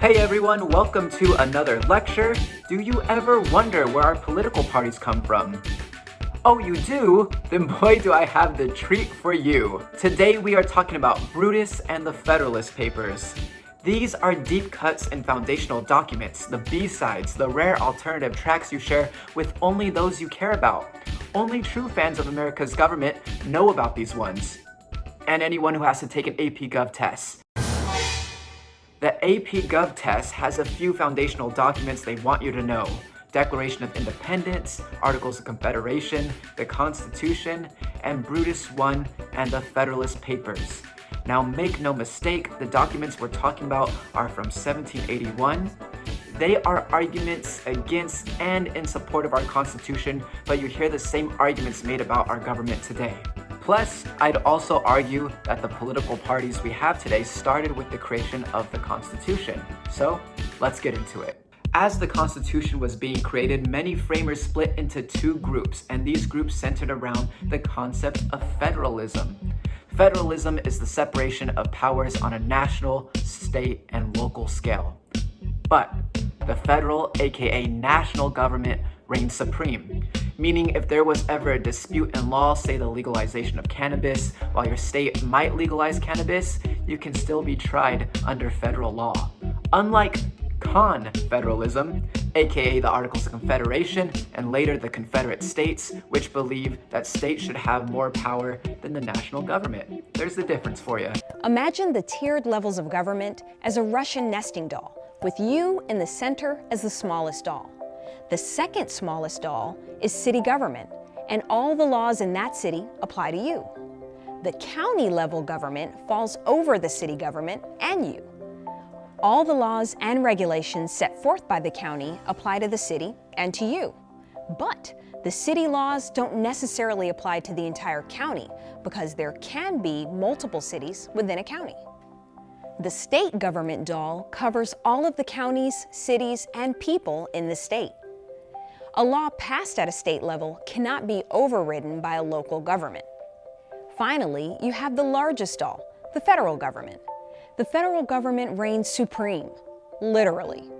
Hey everyone, welcome to another lecture. Do you ever wonder where our political parties come from? Oh, you do? Then boy do I have the treat for you. Today we are talking about Brutus and the Federalist Papers. These are deep cuts and foundational documents, the B-sides, the rare alternative tracks you share with only those you care about. Only true fans of America's government know about these ones. And anyone who has to take an AP Gov test. The AP Gov test has a few foundational documents they want you to know. Declaration of Independence, Articles of Confederation, the Constitution, and Brutus I and the Federalist Papers. Now make no mistake, the documents we're talking about are from 1781. They are arguments against and in support of our Constitution, but you hear the same arguments made about our government today. Plus, I'd also argue that the political parties we have today started with the creation of the Constitution. So, let's get into it. As the Constitution was being created, many framers split into two groups, and these groups centered around the concept of federalism. Federalism is the separation of powers on a national, state, and local scale. But the federal, aka national government, reigns supreme. Meaning if there was ever a dispute in law, say the legalization of cannabis, while your state might legalize cannabis, you can still be tried under federal law. Unlike confederalism, aka the Articles of Confederation, and later the Confederate States, which believe that states should have more power than the national government. There's the difference for you. Imagine the tiered levels of government as a Russian nesting doll, with you in the center as the smallest doll. The second smallest doll is city government, and all the laws in that city apply to you. The county level government falls over the city government and you. All the laws and regulations set forth by the county apply to the city and to you. But the city laws don't necessarily apply to the entire county because there can be multiple cities within a county. The state government doll covers all of the counties, cities, and people in the state. A law passed at a state level cannot be overridden by a local government. Finally, you have the largest doll, the federal government. The federal government reigns supreme, literally.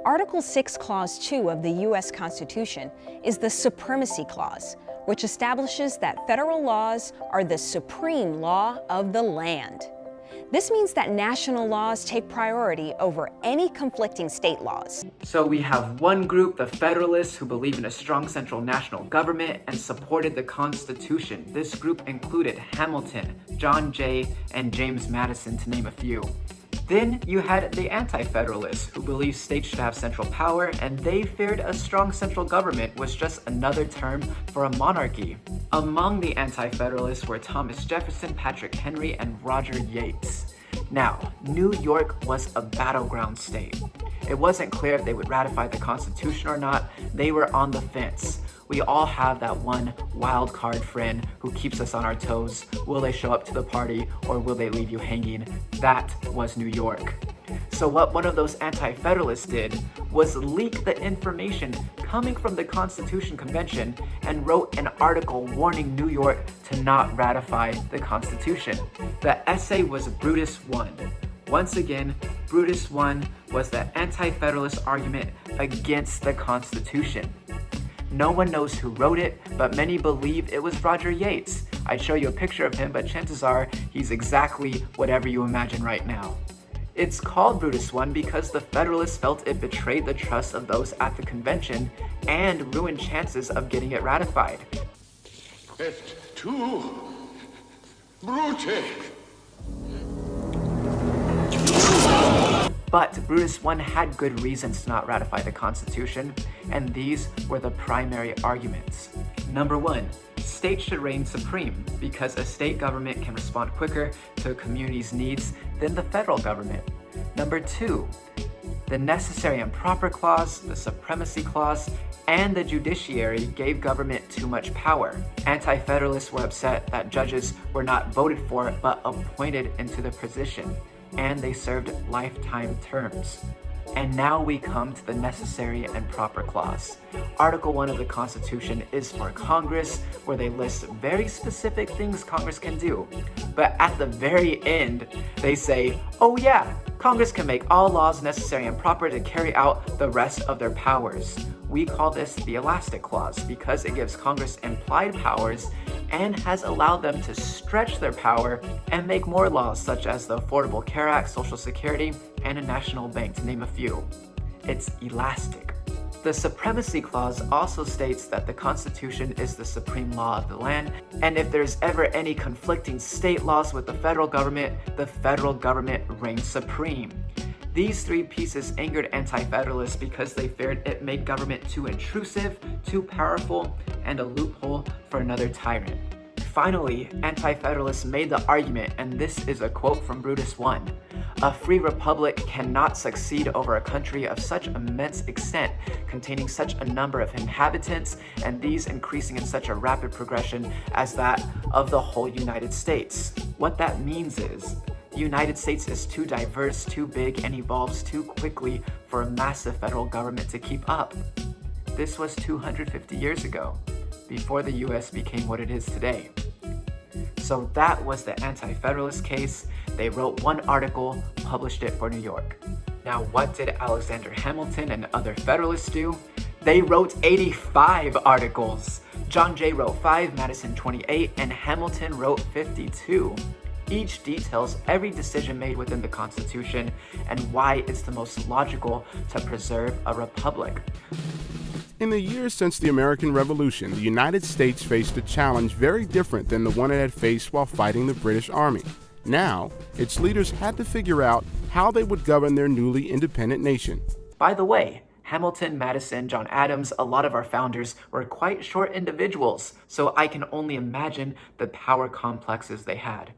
Article 6, Clause 2 of the U.S. Constitution is the Supremacy Clause, which establishes that federal laws are the supreme law of the land. This means that national laws take priority over any conflicting state laws. So we have one group, the Federalists, who believe in a strong central national government and supported the Constitution. This group included Hamilton, John Jay, and James Madison, to name a few. Then you had the Anti-Federalists, who believed states should have central power, and they feared a strong central government was just another term for a monarchy. Among the Anti-Federalists were Thomas Jefferson, Patrick Henry, and Roger Yates. Now, New York was a battleground state. It wasn't clear if they would ratify the Constitution or not. They were on the fence. We all have that one wild card friend who keeps us on our toes. Will they show up to the party or will they leave you hanging? That was New York. So what one of those anti-federalists did was leak the information coming from the Constitution Convention and wrote an article warning New York to not ratify the Constitution. The essay was Brutus I. Once again, Brutus I was the anti-federalist argument against the Constitution. No one knows who wrote it, but many believe it was Roger Yates. I'd show you a picture of him, but chances are he's exactly whatever you imagine right now. It's called Brutus I because the Federalists felt it betrayed the trust of those at the convention and ruined chances of getting it ratified. Et tu, Brute! But Brutus I had good reasons to not ratify the Constitution, and these were the primary arguments. Number one, states should reign supreme because a state government can respond quicker to a community's needs than the federal government. Number two, the Necessary and Proper Clause, the Supremacy Clause, and the judiciary gave government too much power. Anti-federalists were upset that judges were not voted for but appointed into the position, and they served lifetime terms. And now we come to the necessary and proper clause. Article 1 of the Constitution is for Congress, where they list very specific things Congress can do. But at the very end, they say, oh yeah, Congress can make all laws necessary and proper to carry out the rest of their powers. We call this the Elastic Clause because it gives Congress implied powers and has allowed them to stretch their power and make more laws such as the Affordable Care Act, Social Security, and a national bank, to name a few. It's elastic. The Supremacy Clause also states that the Constitution is the supreme law of the land, and if there's ever any conflicting state laws with the federal government reigns supreme. These three pieces angered anti-federalists because they feared it made government too intrusive, too powerful, and a loophole for another tyrant. Finally, anti-federalists made the argument, and this is a quote from Brutus I, "A free republic cannot succeed over a country of such immense extent, containing such a number of inhabitants, and these increasing in such a rapid progression as that of the whole United States." What that means is, the United States is too diverse, too big, and evolves too quickly for a massive federal government to keep up. This was 250 years ago, before the US became what it is today. So that was the Anti-Federalist case. They wrote one article, published it for New York. Now, what did Alexander Hamilton and other Federalists do? They wrote 85 articles. John Jay wrote 5, Madison 28, and Hamilton wrote 52. Each details every decision made within the Constitution and why it's the most logical to preserve a republic. In the years since the American Revolution, the United States faced a challenge very different than the one it had faced while fighting the British Army. Now, its leaders had to figure out how they would govern their newly independent nation. By the way, Hamilton, Madison, John Adams, a lot of our founders were quite short individuals, so I can only imagine the power complexes they had.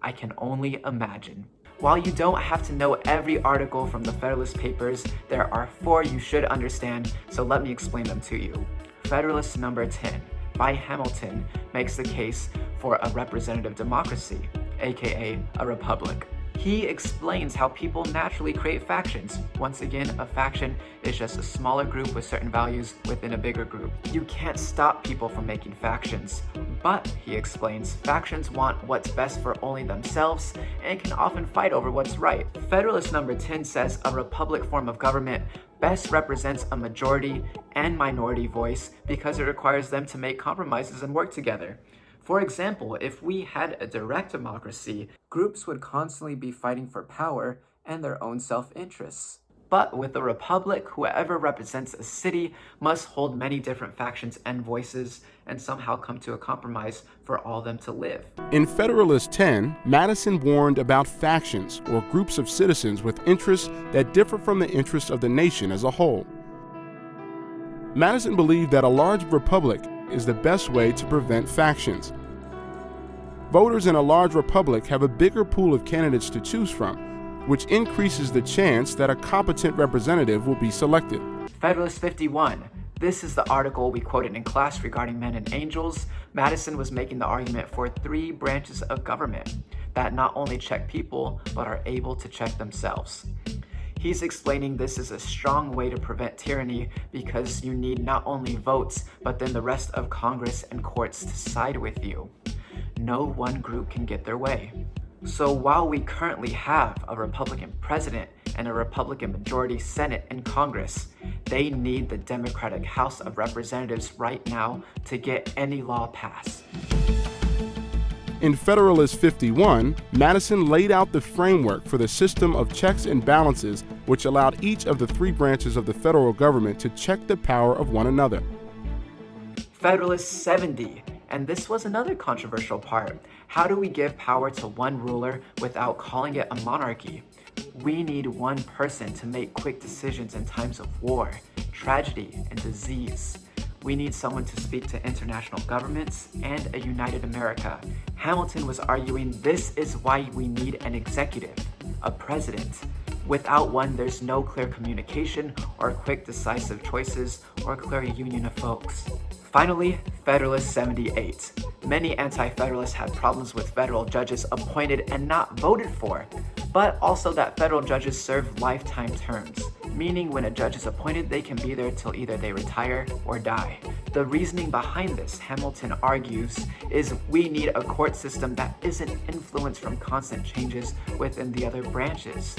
I can only imagine. While you don't have to know every article from the Federalist Papers, there are 4 you should understand, so let me explain them to you. Federalist number 10 by Hamilton makes the case for a representative democracy, aka a republic. He explains how people naturally create factions. Once again, a faction is just a smaller group with certain values within a bigger group. You can't stop people from making factions. But, he explains, factions want what's best for only themselves and can often fight over what's right. Federalist number 10 says a republic form of government best represents a majority and minority voice because it requires them to make compromises and work together. For example, if we had a direct democracy, groups would constantly be fighting for power and their own self-interests. But with a republic, whoever represents a city must hold many different factions and voices and somehow come to a compromise for all of them to live. In Federalist 10, Madison warned about factions or groups of citizens with interests that differ from the interests of the nation as a whole. Madison believed that a large republic is the best way to prevent factions. Voters in a large republic have a bigger pool of candidates to choose from, which increases the chance that a competent representative will be selected. Federalist 51. This is the article we quoted in class regarding men and angels. Madison was making the argument for 3 branches of government that not only check people, but are able to check themselves. He's explaining this is a strong way to prevent tyranny because you need not only votes, but then the rest of Congress and courts to side with you. No one group can get their way. So while we currently have a Republican president and a Republican majority Senate and Congress, they need the Democratic House of Representatives right now to get any law passed. In Federalist 51, Madison laid out the framework for the system of checks and balances which allowed each of the 3 branches of the federal government to check the power of one another. Federalist 70, and this was another controversial part. How do we give power to one ruler without calling it a monarchy? We need one person to make quick decisions in times of war, tragedy, and disease. We need someone to speak to international governments and a united America. Hamilton was arguing this is why we need an executive, a president. Without one, there's no clear communication or quick decisive choices or clear union of folks. Finally, Federalist 78. Many anti-federalists had problems with federal judges appointed and not voted for, but also that federal judges serve lifetime terms, meaning when a judge is appointed, they can be there till either they retire or die. The reasoning behind this, Hamilton argues, is we need a court system that isn't influenced from constant changes within the other branches.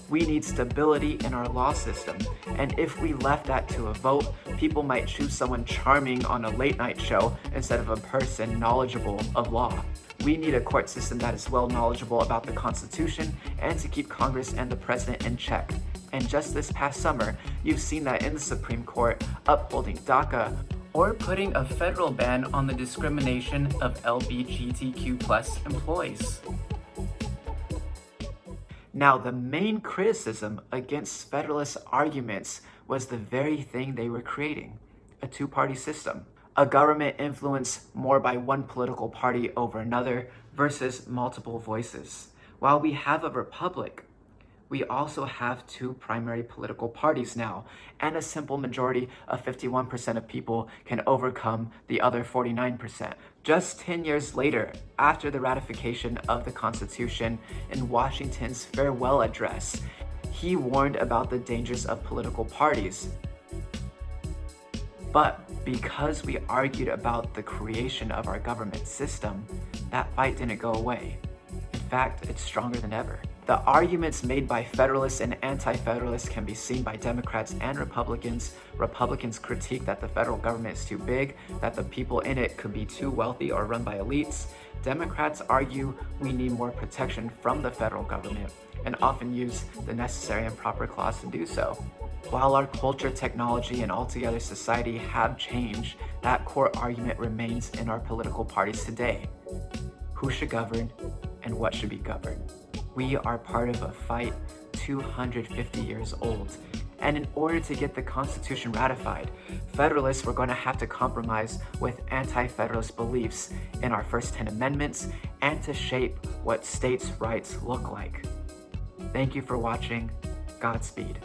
We need stability in our law system, and if we left that to a vote, people might choose someone charming on a late night show instead of a person knowledgeable of law. We need a court system that is well knowledgeable about the Constitution and to keep Congress and the President in check. And just this past summer, you've seen that in the Supreme Court, upholding DACA or putting a federal ban on the discrimination of LGBTQ+ employees. Now, the main criticism against Federalist arguments was the very thing they were creating, a two-party system, a government influenced more by one political party over another versus multiple voices. While we have a republic, we also have two primary political parties now, and a simple majority of 51% of people can overcome the other 49%. Just 10 years later, after the ratification of the Constitution, in Washington's farewell address, he warned about the dangers of political parties. But because we argued about the creation of our government system, that fight didn't go away. In fact, it's stronger than ever. The arguments made by Federalists and Anti-Federalists can be seen by Democrats and Republicans. Republicans critique that the federal government is too big, that the people in it could be too wealthy or run by elites. Democrats argue we need more protection from the federal government and often use the necessary and proper clause to do so. While our culture, technology, and altogether society have changed, that core argument remains in our political parties today. Who should govern and what should be governed? We are part of a fight 250 years old. And in order to get the Constitution ratified, Federalists were going to have to compromise with Anti-Federalist beliefs in our first 10 amendments and to shape what states' rights look like. Thank you for watching. Godspeed.